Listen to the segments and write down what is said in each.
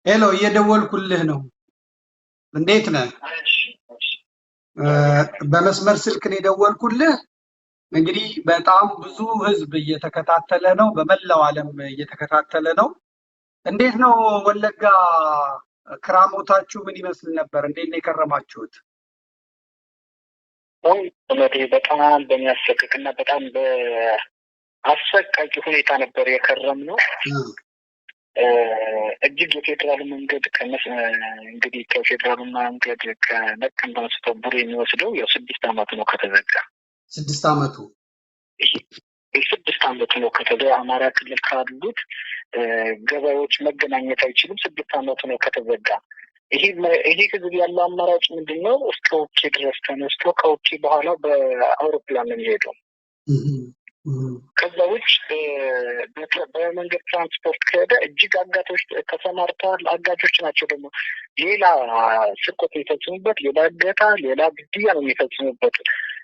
ሄሎ እየደወልኩልህ ነው። እንዴት ነህ? በመስመር ስልክ ነው የደወልኩልህ። እንግዲህ በጣም ብዙ ህዝብ እየተከታተለ ነው፣ በመላው ዓለም እየተከታተለ ነው። እንዴት ነው ወለጋ ክራሞታችሁ ምን ይመስል ነበር? እንዴት ነው የከረማችሁት? በጣም በሚያሰቅቅና በጣም በአሰቃቂ ሁኔታ ነበር የከረምነው። እጅግ የፌዴራል መንገድ እንግዲህ ከፌዴራል መንገድ ከነቀምት አንስቶ ቡሬ የሚወስደው ያው 6 ዓመት ነው ከተዘጋ። 6 ዓመቱ የ6 ዓመት ነው ከተዘጋ። አማራ ክልል ካሉት ገበያዎች መገናኘት አይችልም። 6 ዓመቱ ነው ከተዘጋ። ይሄ ህዝብ ያለው አማራጭ ምንድነው? እስከ ውጭ ድረስ ተነስቶ ከውጭ በኋላ በአውሮፕላን ነው የሚሄደው። ከዛ ውጭ በመንገድ ትራንስፖርት ከሄደ እጅግ አጋቶች ተሰማርተዋል። አጋቾች ናቸው ደግሞ ሌላ ስርቆት የሚፈጽሙበት፣ ሌላ እገታ፣ ሌላ ግድያ ነው የሚፈጽሙበት።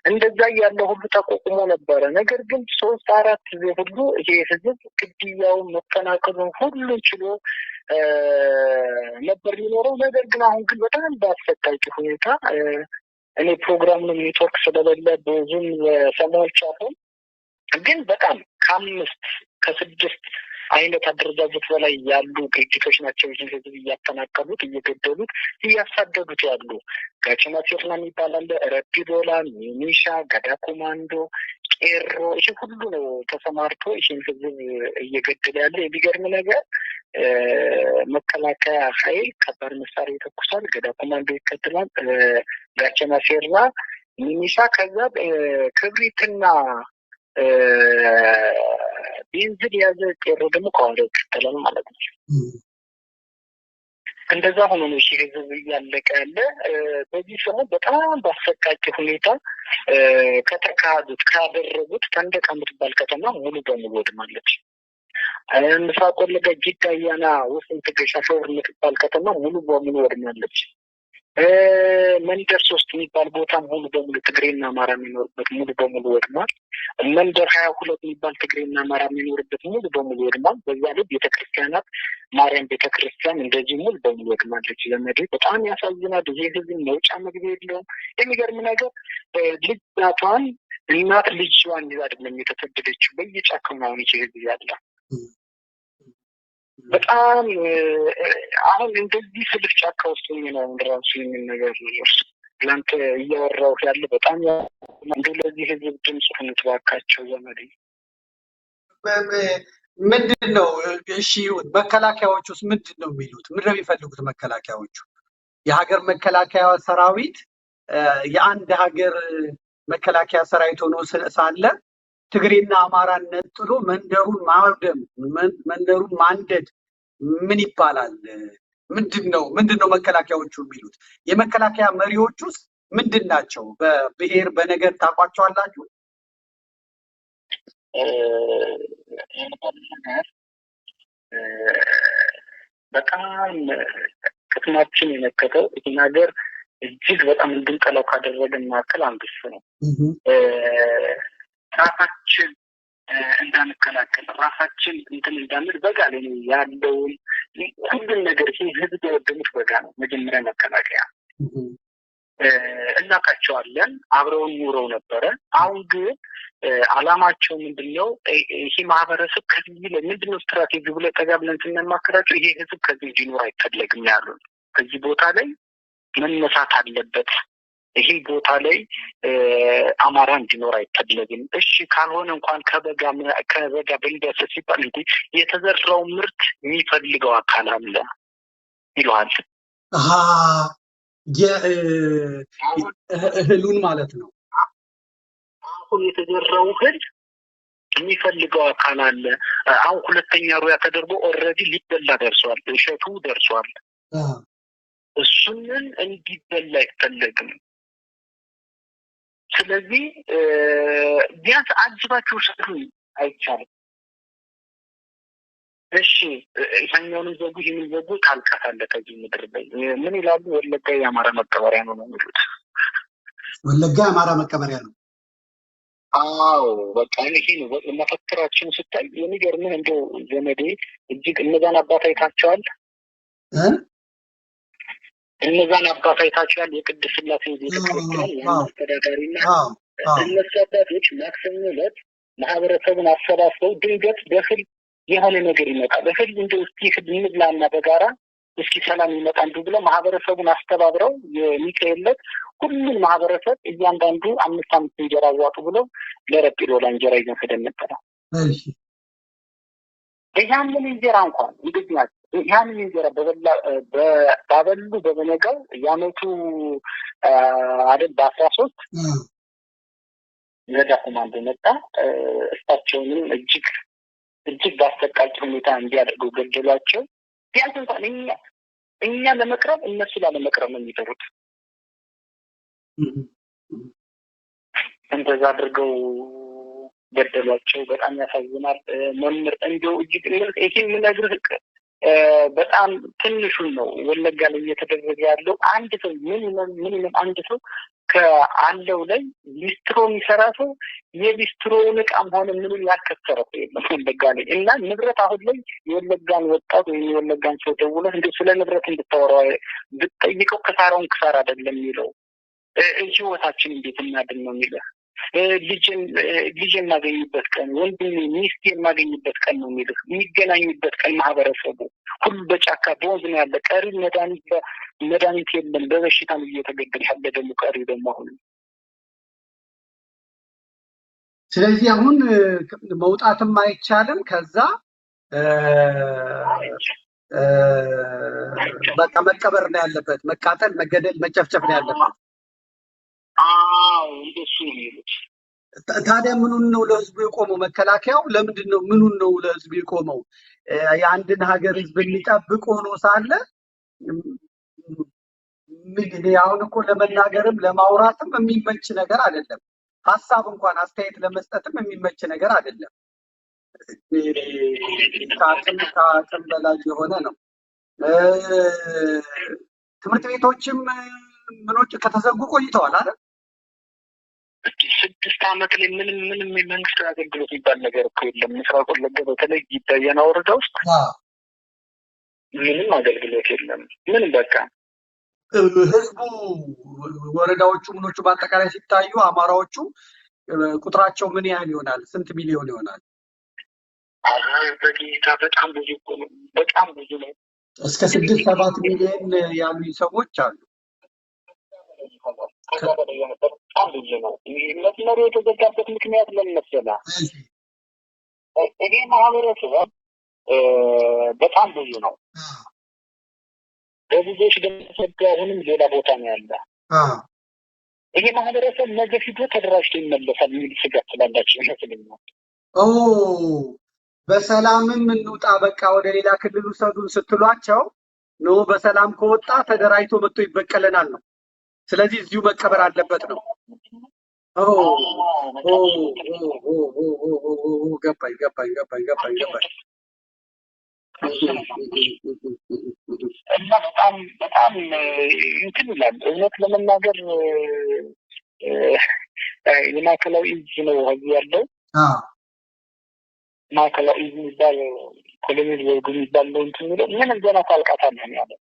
እንደዛ ያለ ሁሉ ተቋቁሞ ነበረ። ነገር ግን 3-4 ጊዜ ሁሉ ይሄ ህዝብ ግድያውን መፈናቀሉን ሁሉ ችሎ ነበር የሚኖረው። ነገር ግን አሁን ግን በጣም በአሰቃቂ ሁኔታ እኔ ፕሮግራሙን ኔትወርክ ስለሌለ ብዙም ሰማዎች አሁን ግን በጣም ከ5-6 አይነት አደረጃጀት በላይ ያሉ ድርጅቶች ናቸው ይህን ህዝብ እያፈናቀሉት፣ እየገደሉት፣ እያሳደዱት ያሉ። ጋቸና ሴርና የሚባል አለ፣ ረቢ ዶላ፣ ሚኒሻ፣ ገዳ ኮማንዶ፣ ቄሮ፣ ይህ ሁሉ ነው ተሰማርቶ ይህን ህዝብ እየገደለ ያለ። የሚገርም ነገር መከላከያ ኃይል ከባድ መሳሪያ ይተኩሳል፣ ገዳ ኮማንዶ ይከትላል፣ ጋቸና ሴርና፣ ሚኒሻ ከዛ ክብሪትና ቤንዚን የያዘ ቄሮ ደግሞ ከኋላ ይከተላል ማለት ነው። እንደዛ ሆኖ ነው ይህ ህዝብ እያለቀ ያለ። በዚህ ሰሞን በጣም በአሰቃቂ ሁኔታ ካደረጉት ተንደቃ የምትባል ከተማ ሙሉ በሙሉ ወድማለች። ምስራቅ ወለጋ ጊዳ አያና ውስጥ ሻሸወር የምትባል ከተማ ሙሉ በሙሉ ወድማለች። መንደር 3 የሚባል ቦታ ሙሉ በሙሉ ትግሬና አማራ የሚኖርበት ሙሉ በሙሉ ወድሟል። መንደር 22 የሚባል ትግሬና አማራ የሚኖርበት ሙሉ በሙሉ ወድሟል። በዛ ላይ ቤተክርስቲያናት ማርያም ቤተክርስቲያን እንደዚህ ሙሉ በሙሉ ወድማለች። ዘመዴ በጣም ያሳዝናል። ይሄ ህዝብ መውጫ መግቢያ የለውም። የሚገርም ነገር እናት ልጇን ይዛ አይደለም የተሰደደችው፣ በየጫካው ነው ይሄ ህዝብ ያለ። በጣም አሁን እንደዚህ ስልፍ ጫካ ውስጥ ነው ራሱ የሚል ነገር ለአንተ እያወራሁ ያለ በጣም እንደው ለዚህ ህዝብ ድምፅ ሆኑት እባካቸው ዘመዴ። ምንድን ነው እሺ መከላከያዎች ውስጥ ምንድን ነው የሚሉት? ምንድን ነው የሚፈልጉት መከላከያዎቹ? የሀገር መከላከያ ሰራዊት የአንድ ሀገር መከላከያ ሰራዊት ሆኖ ሳለ ትግሬና አማራን ነጥሎ መንደሩን ማውደም፣ መንደሩን ማንደድ ምን ይባላል? ምንድነው መከላከያዎቹ የሚሉት? የመከላከያ መሪዎች ውስጥ ምንድን ናቸው? በብሔር በነገር ታውቋቸዋላችሁ? በጣም ቅስማችን የነከተው ይህን ሀገር እጅግ በጣም እንድንጠላው ካደረገን መካከል አንዱ እሱ ነው። ራሳችን እንዳንከላከል ራሳችን እንዳንል በጋ ላይ ያለውን ሁሉን ነገር ህዝብ የወደሙት በጋ ነው። መጀመሪያ መከላከያ እናውቃቸዋለን፣ አብረውን ኑረው ነበረ። አሁን ግን አላማቸው ምንድነው? ይሄ ማህበረሰብ ከዚህ ላይ ምንድነው ስትራቴጂ ብለን ጠጋ ብለን ስናማክራቸው ይሄ ህዝብ ከዚህ እንዲኖር አይፈለግም ያሉን። ከዚህ ቦታ ላይ መነሳት አለበት፣ ይሄ ቦታ ላይ አማራ እንዲኖር አይፈለግም። እሺ ካልሆነ እንኳን ከበጋ በንደስ ሲባል እንዴ የተዘራው ምርት የሚፈልገው አካል አለ ይሏል። እህሉን ማለት ነው። አሁን የተዘራው እህል የሚፈልገው አካል አለ። አሁን 2ኛ ሩያ ተደርጎ ኦልሬዲ ሊበላ ደርሷል፣ እሸቱ ደርሷል። እሱንን እንዲበላ አይፈለግም። ስለዚህ ቢያንስ አጅባችሁ ሰሩ አይቻልም። እሺ ይሄኛውንም ዘጉ ይሄንን ዘጉ ታልቃታለ። ከዚህ ምድር ላይ ምን ይላሉ? ወለጋ የአማራ መቀበሪያ ነው የሚሉት። ወለጋ የአማራ መቀበሪያ ነው። አዎ በቃ ይሄ ነው መፈክራችን ስታይ የሚገርምህ እንደው ዘመዴ እጅግ እነዛን አባት አይታቸዋል። እነዛን አባት አይታችኋል? የቅድስት ሥላሴ ቤተክርስቲያን ዋና አስተዳዳሪና እነሱ አባቶች ማክሰኞ ዕለት ማህበረሰቡን አሰባስበው ድንገት በህልም የሆነ ነገር ይመጣል፣ በህልም እንደው እስኪ እንብላና በጋራ እስኪ ሰላም ይመጣል ብለው ማህበረሰቡን አስተባብረው የሚካኤል ዕለት ሁሉም ማህበረሰብ እያንዳንዱ 5 እንጀራ አዋጡ ብለው ለረጲዶላ እንጀራ ይዘን ሄደን ነበረ። ያንን እንጀራ እንኳን ይገኛል። ያንን እንጀራ ባበሉ በበነጋው የዓመቱ አይደል በ13 ነዳ ኮማንዶ መጣ። እሳቸውንም እጅግ በአሰቃቂ ሁኔታ እንዲያደርጉ ገደሏቸው። ቢያንስ እንኳን እኛ ለመቅረብ እነሱ ላለመቅረብ ነው የሚጠሩት። እንደዛ አድርገው ገደሏቸው። በጣም ያሳዝናል። መምህር እንደው እጅግ ይሄ የምነግርህ በጣም ትንሹን ነው። ወለጋ ላይ እየተደረገ ያለው አንድ ሰው ምን አንድ ሰው ከአለው ላይ ሊስትሮ የሚሰራ ሰው የሊስትሮውን ዕቃም ሆነ ምንም ያልከሰረ ሰው የለም ወለጋ ላይ። እና ንብረት አሁን ላይ የወለጋን ወጣት ወይም የወለጋን ሰው ደውለህ እንደው ስለ ንብረት እንድታወራው ብትጠይቀው ክሳራውን ክሳራ አይደለም የሚለው፣ ህይወታችን እንዴት እናድን ነው የሚለው። ልጅ የማገኝበት ቀን፣ ወንድሜ ሚስት የማገኝበት ቀን ነው የሚልህ። የሚገናኙበት ቀን ማህበረሰቡ ሁሉ በጫካ በወንዝ ነው ያለ። ቀሪ መድኃኒት የለም። በበሽታም እየተገደለ ያለ ደግሞ ቀሪ ደግሞ አሁን። ስለዚህ አሁን መውጣትም አይቻልም። ከዛ በቃ መቀበር ነው ያለበት። መቃጠል፣ መገደል፣ መጨፍጨፍ ነው ያለበት። እንደሱ ነው የሚሉት። ታዲያ ምኑን ነው ለህዝቡ የቆመው? መከላከያው ለምንድን ነው ምኑን ነው ለህዝቡ የቆመው? የአንድን ሀገር ህዝብ የሚጠብቅ ሆኖ ሳለ አሁን እኮ ለመናገርም ለማውራትም የሚመች ነገር አይደለም። ሀሳብ እንኳን አስተያየት ለመስጠትም የሚመች ነገር አይደለም። ከአቅም በላይ የሆነ ነው። ትምህርት ቤቶችም ምኖች ከተዘጉ ቆይተዋል አይደል? 6 ዓመት ላይ ምንም የመንግስት አገልግሎት የሚባል ነገር እኮ የለም። ምስራቅ ወለጋ በተለይ ይታየና ወረዳ ውስጥ ምንም አገልግሎት የለም። ምንም በቃ ህዝቡ ወረዳዎቹ ምኖቹ በአጠቃላይ ሲታዩ አማራዎቹ ቁጥራቸው ምን ያህል ይሆናል? ስንት ሚሊዮን ይሆናል? በጌታ በጣም ብዙ ነው። በጣም ብዙ ነው። እስከ 6-7 ሚሊዮን ያሉ ሰዎች አሉ። በጣም ብዙ ነው። መስመሩ የተዘጋበት ምክንያት ምን መሰለህ? ይሄ ማህበረሰብ በጣም ብዙ ነው። በብዙዎች ደግሞ አሁንም ሌላ ቦታ ነው ያለ። ይሄ ማህበረሰብ ነገ ፊቱ ተደራጅቶ ይመለሳል የሚል ስጋት ስላላቸው ይመስለኛል። በሰላምም እንውጣ በቃ ወደ ሌላ ክልል ውሰዱን ስትሏቸው ነው በሰላም ከወጣ ተደራጅቶ መጥቶ ይበቀለናል ነው። ስለዚህ እዚሁ መቀበር አለበት ነው። ገባኝ። እና በጣም እንትን ይላል። እውነት ለመናገር የማዕከላዊ እዝ ነው እዚህ ያለው። ማዕከላዊ እዝ የሚባል ኮሎኔል ዘውዱ የሚባል ነው እንትን የሚለው ምንም ገና ታልቃታለህ ነው ያለው።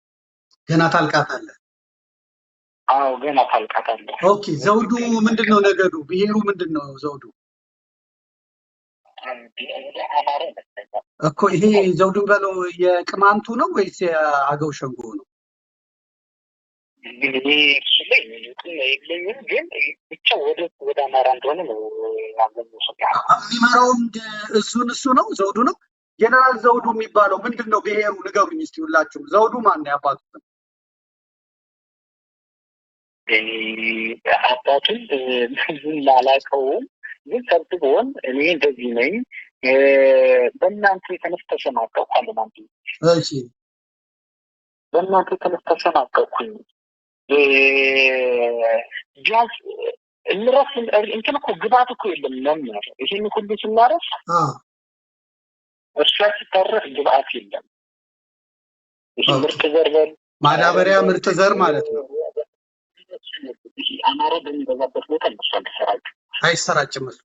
ገና ታልቃታለህ? አዎ ገና ታልቃታለህ። ኦኬ። ዘውዱ ምንድነው ነገዱ? ብሄሩ ምንድነው ዘውዱ? እኮ ይሄ ዘውዱ በለው የቅማንቱ ነው ወይስ የአገው ሸንጎ ነው? እንግዲህ ግን ብቻ ወደ አማራ እንደሆነ ነው የሚመራው። እሱ ነው ዘውዱ ነው። ጀነራል ዘውዱ የሚባለው ምንድነው ብሄሩ? ንገሩኝ እስቲ ሁላችሁም። ዘውዱ ማን ነው ያባቱ? አባቱን ብዙም አላውቀውም፣ ግን ሰብስቦን እኔ እንደዚህ ነኝ በእናንተ የተነሳ ተሸማቀቅኩ አለ ማለት ነው። እሺ በእናንተ የተነሳ ተሸማቀቅኩኝ። ቢያንስ እንረፍ እንትን እኮ ግባት እኮ የለም መምህር። ይህን ሁሉ ስናረፍ እርሻ ሲታረፍ ግብአት የለም። ይህ ምርጥ ዘር በል ማዳበሪያ ምርጥ ዘር ማለት ነው። አማራ በሚበዛበት ቦታ እነሱ አይሰራጭም። እሱ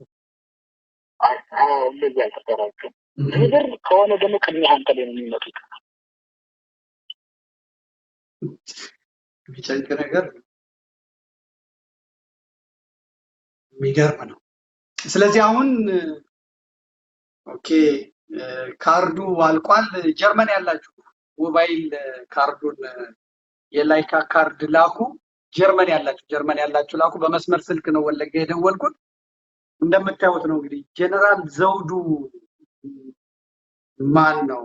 እንደዚህ አይሰራጭም። ምድር ከሆነ ደግሞ ቅድሚያ አንተ ላይ ነው የሚመጡት። የሚጨንቅ ነገር የሚገርም ነው። ስለዚህ አሁን ኦኬ ካርዱ አልቋል። ጀርመን ያላችሁ ሞባይል ካርዱን የላይካ ካርድ ላኩ። ጀርመን ያላችሁ ላኩ። በመስመር ስልክ ነው ወለጋ የደወልኩት። እንደምታዩት ነው እንግዲህ ጀነራል ዘውዱ ማን ነው